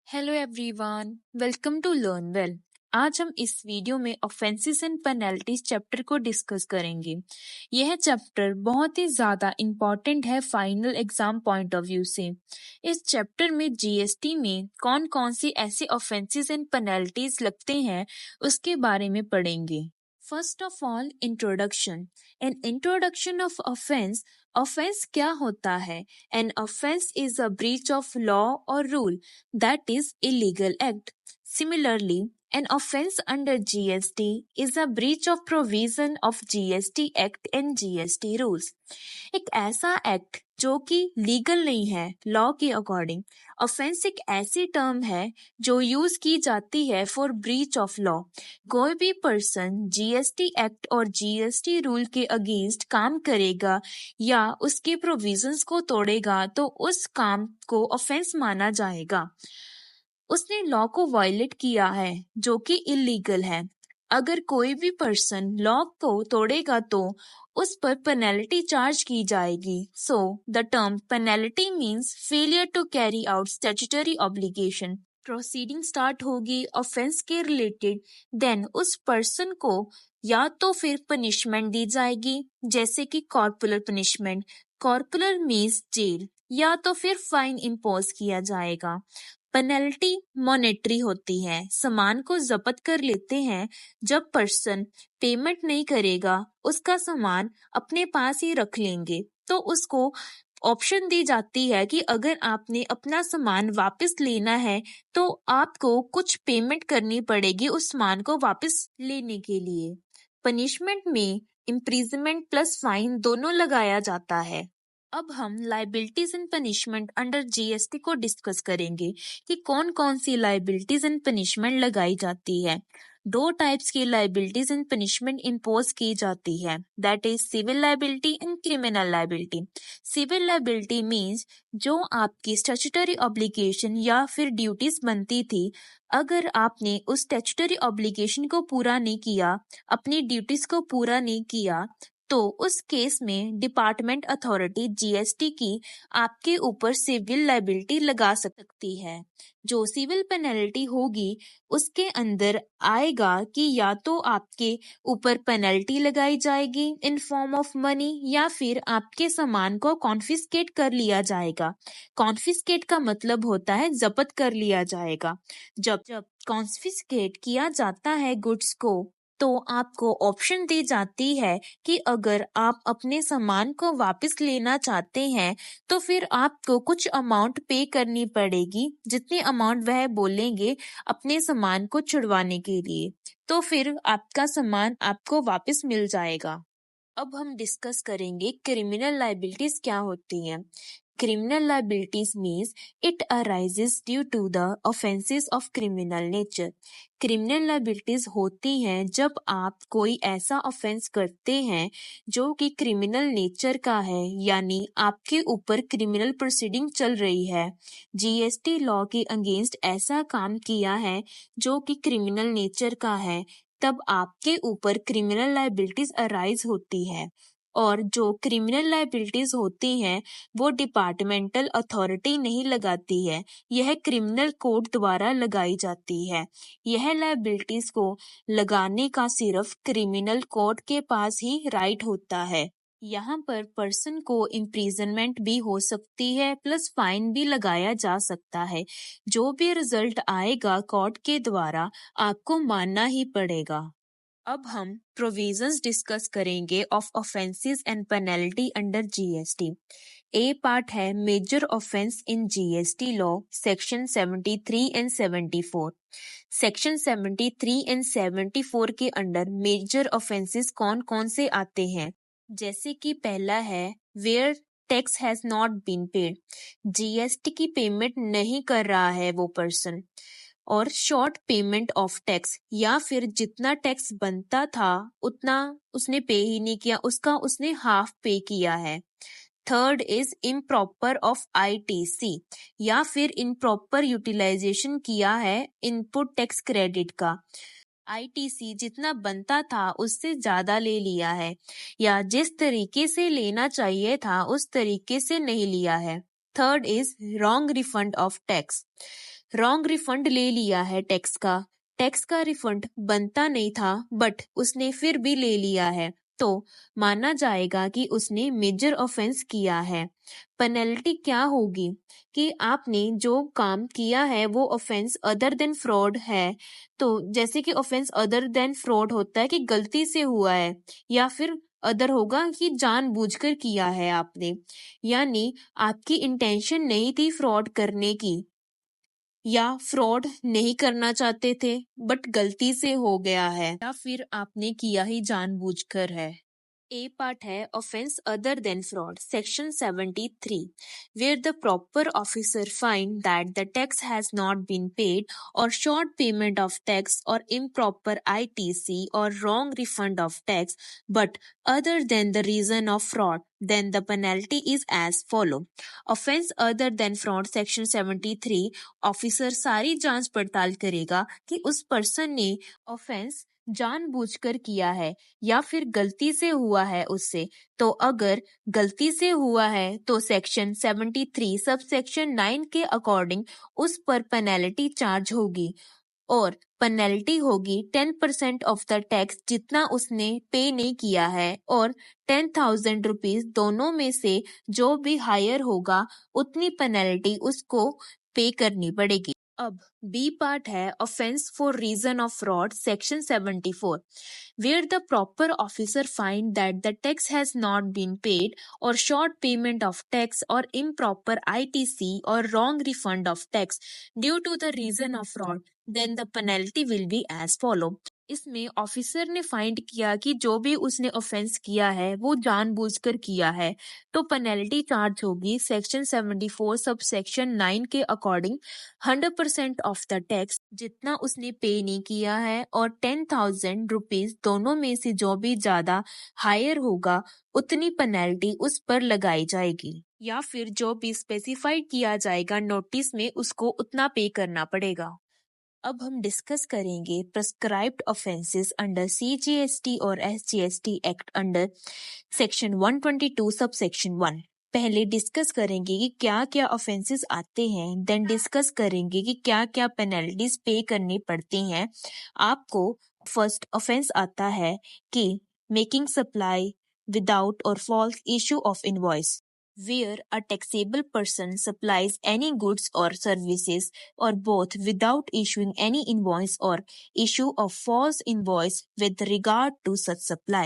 Hello everyone, welcome to learn well. आज हम इस वीडियो में ऑफेंसेस एंड पेनल्टीज चैप्टर को डिस्कस करेंगे। यह चैप्टर बहुत ही ज़्यादा इम्पॉर्टेंट है final exam point of view से। इस चैप्टर में जीएसटी में कौन कौन सी ऐसे ऑफेंसेस एंड पेनल्टीज लगते हैं उसके बारे में पढ़ेंगे। First of all, introduction. An introduction of offence. Offence क्या होता है? An offence is a breach of law और rule, that is illegal act. Similarly, an offense under GST is a breach of provision of GST Act and GST rules. एक ऐसा act जो कि legal नहीं है लॉ के according. Offence एक ऐसी टर्म है जो यूज की जाती है फॉर ब्रीच ऑफ लॉ। कोई भी पर्सन जीएसटी एक्ट और जीएसटी रूल के अगेंस्ट काम करेगा या उसके प्रोविजंस को तोड़ेगा तो उस काम को ऑफेंस माना जाएगा। उसने लॉ को वायलेट किया है जो कि इलीगल है। अगर कोई भी पर्सन लॉ को तोड़ेगा तो उस पर पेनल्टी चार्ज की जाएगी। So the term penalty means failure to carry out statutory obligation. Proceeding start होगी ऑफेंस के रिलेटेड, देन उस पर्सन को या तो फिर पनिशमेंट दी जाएगी जैसे कि corporal punishment, corporal means jail, या तो फिर फाइन इम्पोज किया जाएगा। पेनल्टी मॉनेटरी होती है, सामान को जब्त कर लेते हैं। जब पर्सन पेमेंट नहीं करेगा उसका सामान अपने पास ही रख लेंगे तो उसको ऑप्शन दी जाती है कि अगर आपने अपना सामान वापस लेना है तो आपको कुछ पेमेंट करनी पड़ेगी उस सामान को वापस लेने के लिए। पनिशमेंट में इम्प्रिजनमेंट प्लस फाइन दोनों लगाया जाता है। अब हम liabilities and punishment under GST को डिस्कस करेंगे कि कौन कौन सी लाइबिलिटीज एंड पनिशमेंट लगाई जाती है। दो टाइप्स की लाइबिलिटीज एंड पनिशमेंट इम्पोज की जाती है, that is civil liability and criminal liability. Civil liability means जो आपकी स्टैट्यूटरी ऑब्लिगेशन या फिर ड्यूटीज बनती थी, अगर आपने उस स्टैट्यूटरी ऑब्लिगेशन को पूरा नहीं किया, अपनी ड्यूटीज को पूरा नहीं किया, तो उस केस में डिपार्टमेंट अथॉरिटी जीएसटी की आपके ऊपर सिविल लाइबिलिटी लगा सकती है। जो सिविल पेनल्टी होगी उसके अंदर आएगा कि या तो आपके ऊपर पेनल्टी लगाई जाएगी इन फॉर्म ऑफ मनी या फिर आपके सामान को कॉन्फिस्केट कर लिया जाएगा। कॉन्फिस्केट का मतलब होता है जब्त कर लिया जाएगा। जब जब कॉन्फिस्केट किया जाता है गुड्स को तो आपको ऑप्शन दी जाती है कि अगर आप अपने सामान को वापस लेना चाहते हैं तो फिर आपको कुछ अमाउंट पे करनी पड़ेगी, जितनी अमाउंट वह बोलेंगे अपने सामान को छुड़वाने के लिए, तो फिर आपका सामान आपको वापस मिल जाएगा। अब हम डिस्कस करेंगे क्रिमिनल लाइबिलिटीज क्या होती हैं। Criminal liabilities means it arises due to the offenses of criminal nature. Criminal liabilities होती हैं जब आप कोई ऐसा ऑफेंस करते हैं जो कि क्रिमिनल नेचर का है, यानी आपके ऊपर क्रिमिनल प्रोसीडिंग चल रही है। जीएसटी लॉ के अगेंस्ट ऐसा काम किया है जो कि क्रिमिनल नेचर का है, तब आपके ऊपर क्रिमिनल लाइबिलिटीज अराइज होती है। और जो क्रिमिनल लाइबिलिटीज होती हैं वो डिपार्टमेंटल अथॉरिटी नहीं लगाती है, यह क्रिमिनल कोड द्वारा लगाई जाती है। यह लाइबिलिटीज को लगाने का सिर्फ क्रिमिनल कोर्ट के पास ही राइट होता है। यहाँ पर पर्सन को इम्प्रिजनमेंट भी हो सकती है प्लस फाइन भी लगाया जा सकता है। जो भी रिजल्ट आएगा कोर्ट के द्वारा आपको मानना ही पड़ेगा। अब हम प्रोविजंस डिस्कस करेंगे of offences and penalty under GST. A part है major offence in GST law, section 73 and 74। Section 73 and 74 के अंडर मेजर ऑफेंसेस कौन कौन से आते हैं, जैसे कि पहला है where tax has not been paid, GST की पेमेंट नहीं कर रहा है वो पर्सन, और शॉर्ट पेमेंट ऑफ टैक्स, या फिर जितना टैक्स बनता था उतना उसने पे ही नहीं किया, उसका उसने हाफ पे किया है। Third is improper of ITC, या फिर इम्प्रॉपर यूटिलाइजेशन किया है इनपुट टैक्स क्रेडिट का। आईटीसी जितना बनता था उससे ज्यादा ले लिया है, या जिस तरीके से लेना चाहिए था उस तरीके से नहीं लिया है। Third is wrong refund of tax. Wrong refund ले लिया है टैक्स का रिफंड बनता नहीं था बट उसने फिर भी ले लिया है तो माना जाएगा कि उसने मेजर ऑफेंस किया है। पेनल्टी क्या होगी कि आपने जो काम किया है वो ऑफेंस अदर देन फ्रॉड है। तो जैसे कि ऑफेंस अदर देन फ्रॉड होता है कि गलती से हुआ है या फिर अदर होगा कि जानबूझकर किया है आपने, यानी आपकी इंटेंशन नहीं थी फ्रॉड करने की या फ्रॉड नहीं करना चाहते थे बट गलती से हो गया है या फिर आपने किया ही जानबूझकर है। A part है offense other than fraud, section 73, where the proper officer find that the tax has not been paid or short payment of tax or improper ITC or wrong refund of tax, but other than the reason of fraud, then the penalty is as follow. Offense other than fraud, section 73, officer सारी जांच पड़ताल करेगा कि उस person ने offence जानबूझकर किया है या फिर गलती से हुआ है उससे। तो अगर गलती से हुआ है तो सेक्शन 73 सब सेक्शन 9 के अकॉर्डिंग उस पर पेनल्टी चार्ज होगी और पेनल्टी होगी 10% ऑफ द टैक्स जितना उसने पे नहीं किया है और 10,000 रुपीज दोनों में से जो भी हायर होगा उतनी पेनल्टी उसको पे करनी पड़ेगी। अब बी पार्ट है offence for reason of fraud, section 74, where the proper officer find that the tax has not been paid or short payment of tax or improper ITC or wrong refund of tax due to the reason of fraud, then the penalty will be as follow. इसमें officer ने find किया कि जो भी उसने offence किया है वो जानबूझकर किया है तो पेनल्टी चार्ज होगी सेक्शन 74 सब सेक्शन 9 के अकॉर्डिंग 100% ऑफ द टैक्स जितना उसने पे नहीं किया है और 10,000 रुपीज दोनों में से जो भी ज्यादा हायर होगा उतनी पेनल्टी उस पर लगाई जाएगी या फिर जो भी स्पेसिफाइड किया जाएगा नोटिस में उसको उतना पे करना पड़ेगा। अब हम डिस्कस करेंगे प्रेस्क्राइब्ड ऑफेंसेस अंडर CGST और SGST act under section 122 sub section 1। पहले डिस्कस करेंगे कि क्या क्या ऑफेंसेस आते हैं, देन डिस्कस करेंगे कि क्या क्या पेनल्टीज पे करनी पड़ती हैं। आपको फर्स्ट ऑफेंस आता है कि making supply without or false issue of invoice, where a taxable person supplies any goods or services or both without issuing any invoice or issue of false invoice with regard to such supply.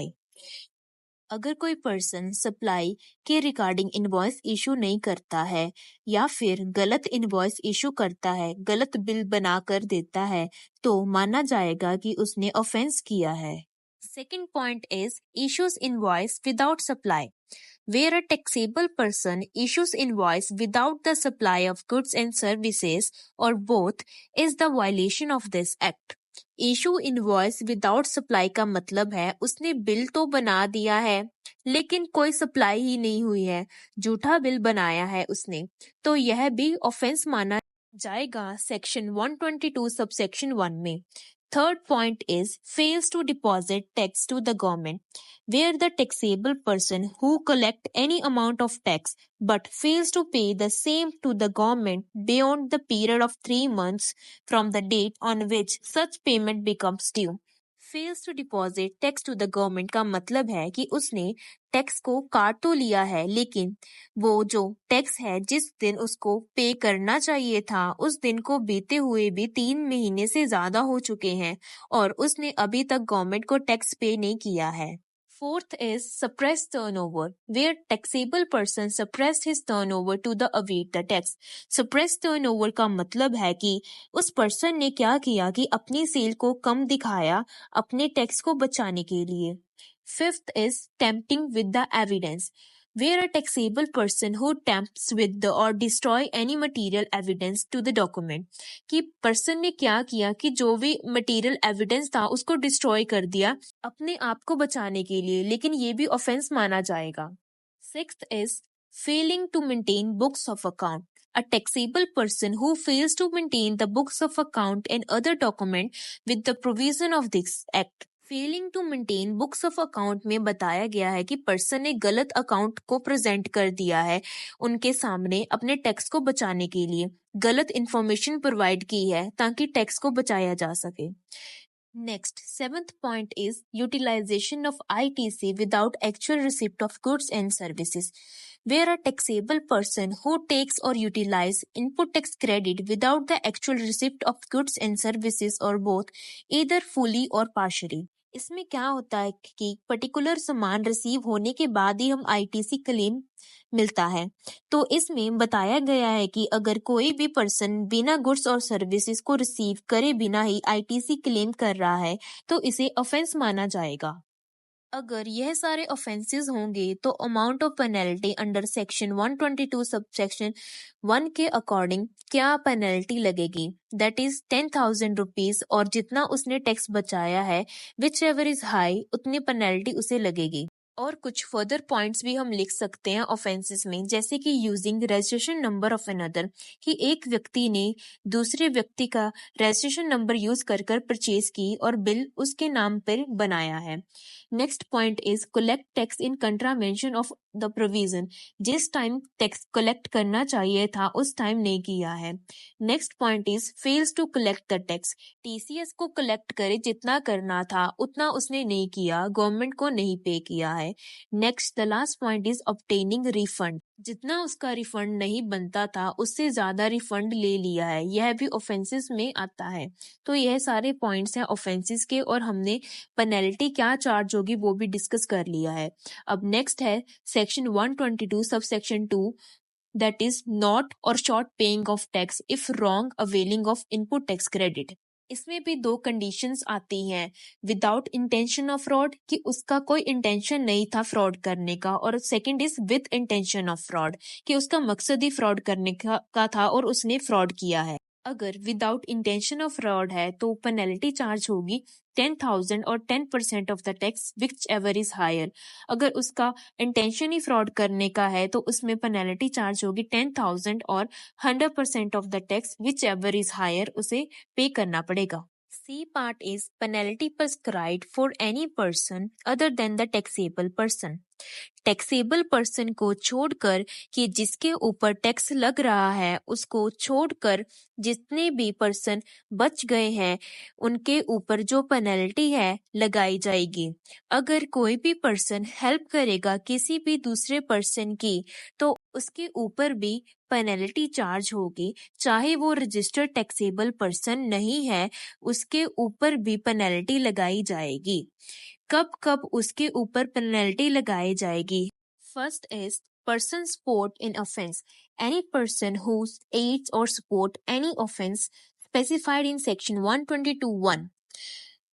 अगर कोई person supply के regarding invoice issue नहीं करता है या फिर गलत invoice issue करता है, गलत बिल बना कर देता है तो माना जाएगा कि उसने ऑफेंस किया है। Second point is issues invoice without supply, where a taxable person issues invoice without the supply of goods and services or both is the violation of this act. Issue invoice without supply का मतलब है उसने bill तो बना दिया है लेकिन कोई सप्लाई ही नहीं हुई है, झूठा बिल बनाया है उसने, तो यह भी ऑफेंस माना जाएगा सेक्शन 122 सब सेक्शन 1 में। Third point is fails to deposit tax to the government, where the taxable person who collect any amount of tax but fails to pay the same to the government beyond the period of 3 months from the date on which such payment becomes due. Fails to deposit tax to the government का मतलब है कि उसने tax को काट तो लिया है लेकिन वो जो टैक्स है जिस दिन उसको पे करना चाहिए था उस दिन को बीते हुए भी 3 महीने से ज्यादा हो चुके हैं और उसने अभी तक गवर्नमेंट को टैक्स पे नहीं किया है। Fourth is suppressed turnover, where taxable person suppressed his turnover to the await the tax. Suppressed turnover का मतलब है कि उस पर्सन ने क्या किया कि अपनी सेल को कम दिखाया अपने टैक्स को बचाने के लिए। Fifth is tampering with the evidence, where a taxable person who tampers with the or destroy any material evidence to the document, कि पर्सन ने क्या किया कि जो भी मटेरियल एविडेंस था उसको डिस्ट्रॉय कर दिया अपने आप को बचाने के लिए, लेकिन ये भी ऑफेंस माना जाएगा। Sixth is failing to maintain books of account. A taxable person who fails to maintain the books of account and other document with the provision of this act failing to maintain books of account में बताया गया है कि person ने गलत account को present कर दिया है उनके सामने अपने टैक्स को बचाने के लिए, गलत इंफॉर्मेशन प्रोवाइड की है ताकि टैक्स को बचाया जा सके। Next, seventh point is utilization of ITC without actual receipt of goods and services, where a taxable person who takes or utilize input tax credit without the actual receipt of goods and services or both, either fully or partially. इसमें क्या होता है कि particular सामान receive होने के बाद ही हम आईटीसी क्लेम मिलता है। तो इसमें बताया गया है कि अगर कोई भी पर्सन बिना गुड्स और सर्विसेज को रिसीव करे बिना ही आईटीसी क्लेम कर रहा है तो इसे ऑफेंस माना जाएगा। अगर यह सारे ऑफेंसेस होंगे तो amount of penalty under section 122 subsection 1 के अकॉर्डिंग क्या पेनल्टी लगेगी, दैट इज 10,000 रुपीज, और जितना उसने टैक्स बचाया है विच एवर इज हाई उतनी पेनल्टी उसे लगेगी। और कुछ फर्दर पॉइंट्स भी हम लिख सकते हैं ऑफेंसेस में, जैसे कि using registration number of another, कि एक व्यक्ति ने दूसरे व्यक्ति का रजिस्ट्रेशन नंबर यूज कर परचेज की और बिल उसके नाम पर बनाया है। Next point is collect tax in contravention of the provision, जिस टाइम टैक्स कलेक्ट करना चाहिए था उस टाइम नहीं किया है। Next point is fails to collect the tax, TCS को कलेक्ट करे जितना करना था उतना उसने नहीं किया, गवर्नमेंट को नहीं पे किया है। Next the last point is obtaining refund, जितना उसका रिफंड नहीं बनता था उससे ज्यादा रिफंड ले लिया है, यह भी ऑफेंसेस में आता है। तो यह सारे पॉइंट्स हैं ऑफेंसेस के, और हमने पेनल्टी क्या चार्ज होगी वो भी डिस्कस कर लिया है। अब नेक्स्ट है section 122 sub section 2, that is not or short paying of tax if wrong availing of input tax credit। इसमें भी दो कंडीशंस आती हैं, विदाउट इंटेंशन ऑफ फ्रॉड, कि उसका कोई इंटेंशन नहीं था फ्रॉड करने का, और second is with intention of fraud, कि उसका मकसद ही फ्रॉड करने का था और उसने फ्रॉड किया है। अगर विदाउट इंटेंशन ऑफ फ्रॉड है तो पेनल्टी चार्ज होगी 10,000 और 10% of the tax whichever is higher. अगर उसका इंटेंशन ही फ्रॉड करने का है तो उसमें पेनल्टी चार्ज होगी 10,000 और 100% of the tax whichever is higher उसे पे करना पड़ेगा। C part is penalty prescribed for any person other than the taxable person. Taxable person को छोड़कर कि जिसके ऊपर टैक्स लग रहा है उसको छोड़कर जितने भी पर्सन बच गए हैं उनके ऊपर जो पेनल्टी है लगाई जाएगी। अगर कोई भी पर्सन हेल्प करेगा किसी भी दूसरे पर्सन की तो उसके ऊपर भी पेनल्टी चार्ज होगी, चाहे वो रजिस्टर्ड टैक्सेबल पर्सन नहीं है उसके ऊपर भी पेनल्टी लगाई जाएगी। कब कब उसके ऊपर पेनल्टी लगाई जाएगी? First is person support in offence, any person who aids और support any offence specified in section 122(1)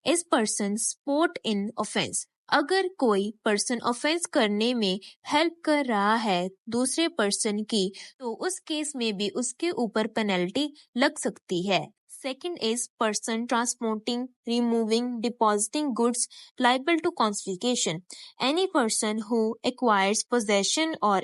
is person support in offence. अगर कोई पर्सन ऑफेंस करने में हेल्प कर रहा है दूसरे पर्सन की तो उस केस में भी उसके ऊपर पेनल्टी लग सकती है। Second is person transporting, removing, depositing goods liable to confiscation. Any person who acquires possession or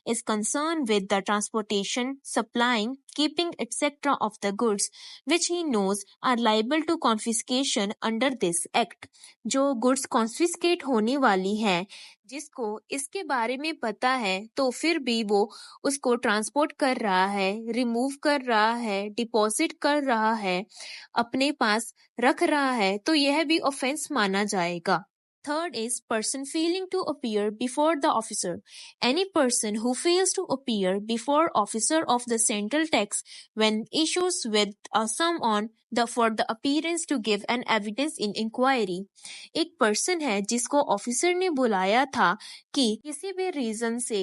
is concerned with the transportation, supplying, keeping, etc. of the goods which he knows are liable to confiscation under this act. जो goods confiscate होने वाली हैं जिसको इसके बारे में पता है तो फिर भी वो उसको ट्रांसपोर्ट कर रहा है, रिमूव कर रहा है, डिपॉजिट कर रहा है, अपने पास रख रहा है तो यह भी ऑफेंस माना जाएगा। Third is person failing to appear before the officer. Any person who fails to appear before officer of the central tax when issues with a sum on the for the appearance to give an evidence in inquiry. एक person है जिसको officer ने बुलाया था कि किसी भी reason से,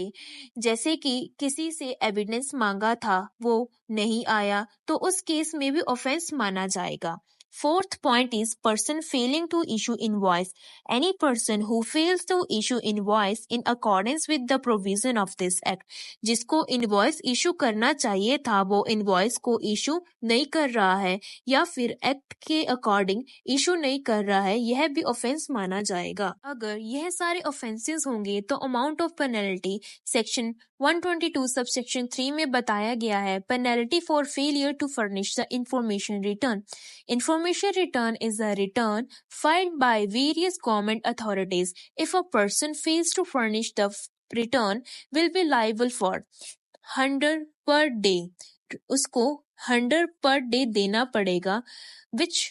जैसे कि किसी से एविडेंस मांगा था वो नहीं आया तो उस केस में भी ऑफेंस माना जाएगा। Fourth point is person failing to issue invoice. Any person who fails to issue invoice in accordance with the provision of this act. जिसको invoice issue करना चाहिए था वो invoice को issue नहीं कर रहा है या फिर एक्ट के अकॉर्डिंग issue नहीं कर रहा है, यह भी offense माना जाएगा। अगर यह सारे offenses होंगे तो amount of penalty section 122 subsection 3 में बताया गया है penalty for failure to furnish the information return. Information Information return is a return filed by various government authorities. If a person fails to furnish the return, will be liable for 100 per day. उसको 100 per day देना पड़ेगा, which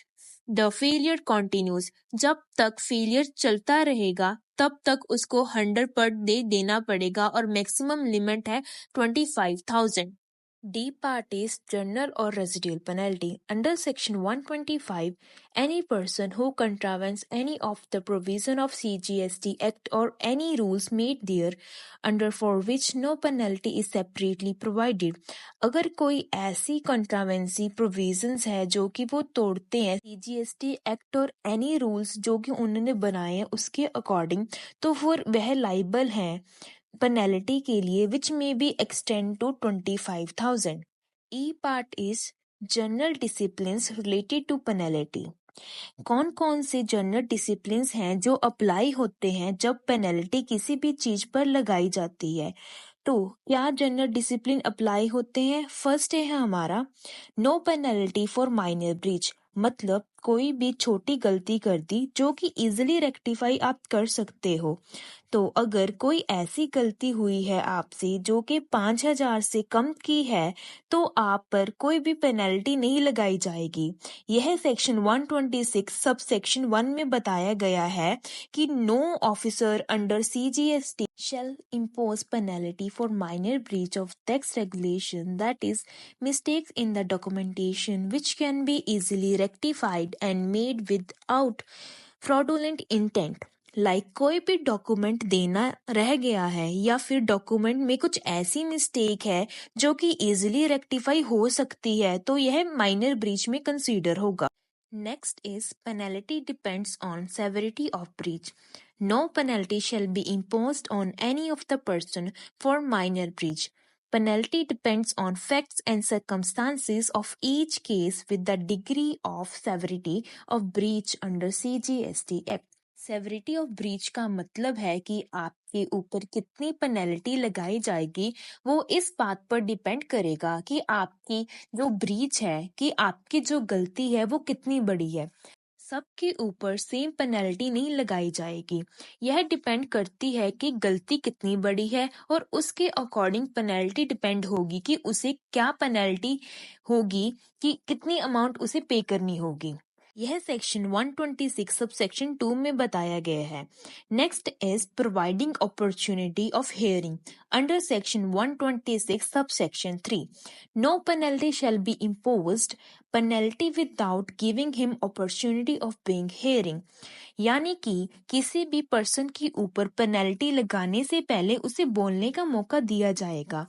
the failure continues. जब तक failure चलता रहेगा तब तक उसको 100 per day देना पड़ेगा और maximum limit है 25,000. D part is general or residual penalty. Under section 125, any person who contravenes any of the provision of CGST Act or any rules made there under for which no penalty is separately provided. अगर कोई ऐसी contravency provisions है जो कि वो तोड़ते हैं CGST Act और any rules जो कि उन्होंने बनाए हैं उसके according, तो फिर वह liable हैं penalty के लिए which may be extend to 25,000. E part is general disciplines related to penalty. कौन कौन से जनरल डिसिप्लिन्स हैं जो अप्लाई होते हैं जब पेनल्टी किसी भी चीज पर लगाई जाती है? तो क्या जनरल डिसिप्लिन अप्लाई होते हैं? फर्स्ट है हमारा no penalty for minor breach, मतलब कोई भी छोटी गलती कर दी जो कि इजीली रेक्टिफाई आप कर सकते हो। तो अगर कोई ऐसी गलती हुई है आपसे जो कि 5,000 से कम की है तो आप पर कोई भी पेनल्टी नहीं लगाई जाएगी। यह सेक्शन 126 सब सेक्शन 1 में बताया गया है कि no officer under CGST shall impose penalty for minor breach of tax regulation, that is mistakes in the documentation which can be easily rectified and made without fraudulent intent. कोई भी document देना रह गया है या फिर डॉक्यूमेंट में कुछ ऐसी मिस्टेक है जो कि इजीली रेक्टिफाई हो सकती है तो यह माइनर ब्रीच में कंसीडर होगा। Next is penalty depends on severity of breach. No penalty shall be imposed on any of the person for minor breach. Penalty depends on facts and circumstances of each case with the degree of severity of breach under CGST Act. Severity of breach का मतलब है कि आपके ऊपर कितनी penalty लगाई जाएगी वो इस बात पर डिपेंड करेगा कि आपकी जो ब्रीच है कि आपकी जो गलती है वो कितनी बड़ी है। सबके ऊपर सेम पेनल्टी नहीं लगाई जाएगी, यह डिपेंड करती है कि गलती कितनी बड़ी है और उसके अकॉर्डिंग पेनल्टी डिपेंड होगी कि उसे क्या पेनल्टी होगी कि कितनी अमाउंट उसे पे करनी होगी। यह सेक्शन 126 सब सेक्शन 2 में बताया गया है। Next is providing opportunity of hearing under section 126 sub section 3. No penalty shall be imposed penalty without giving him opportunity of being hearing, यानी कि किसी भी पर्सन के ऊपर पेनल्टी लगाने से पहले उसे बोलने का मौका दिया जाएगा।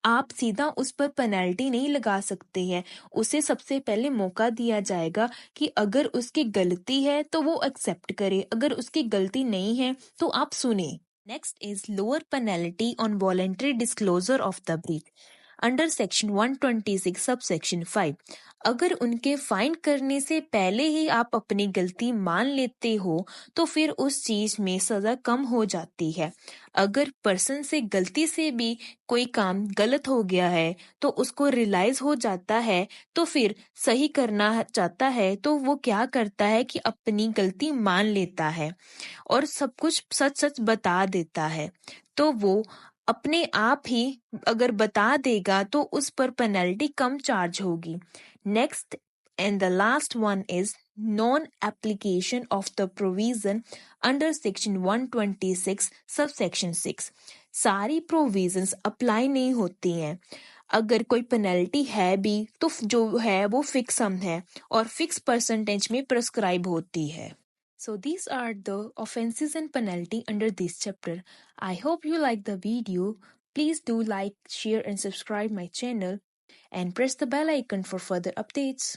आप सीधा उस पर पेनल्टी नहीं लगा सकते हैं, उसे सबसे पहले मौका दिया जाएगा कि अगर उसकी गलती है तो वो एक्सेप्ट करे, अगर उसकी गलती नहीं है तो आप सुने। Next is lower penalty on voluntary disclosure of the breach under section 126 sub section 5. अगर उनके फाइन करने से पहले ही आप अपनी गलती मान लेते हो तो फिर उस चीज में सजा कम हो जाती है। अगर पर्सन से गलती से भी कोई काम गलत हो गया है तो उसको रियलाइज हो जाता है तो फिर सही करना चाहता है तो वो क्या करता है कि अपनी गलती मान लेता है और सब कुछ सच सच बता देता है। तो वो अपने आप ही अगर बता देगा तो उस पर पेनल्टी कम चार्ज होगी। Next and the last one is non application of the provision under section 126 sub section 6. सारी प्रोविजंस अप्लाई नहीं होती हैं। अगर कोई पेनल्टी है भी तो जो है वो फिक्स सम है और फिक्स परसेंटेज में प्रिस्क्राइब होती है। So these are the offenses and penalty under this chapter. I hope you like the video. Please do like, share and subscribe my channel and press the bell icon for further updates.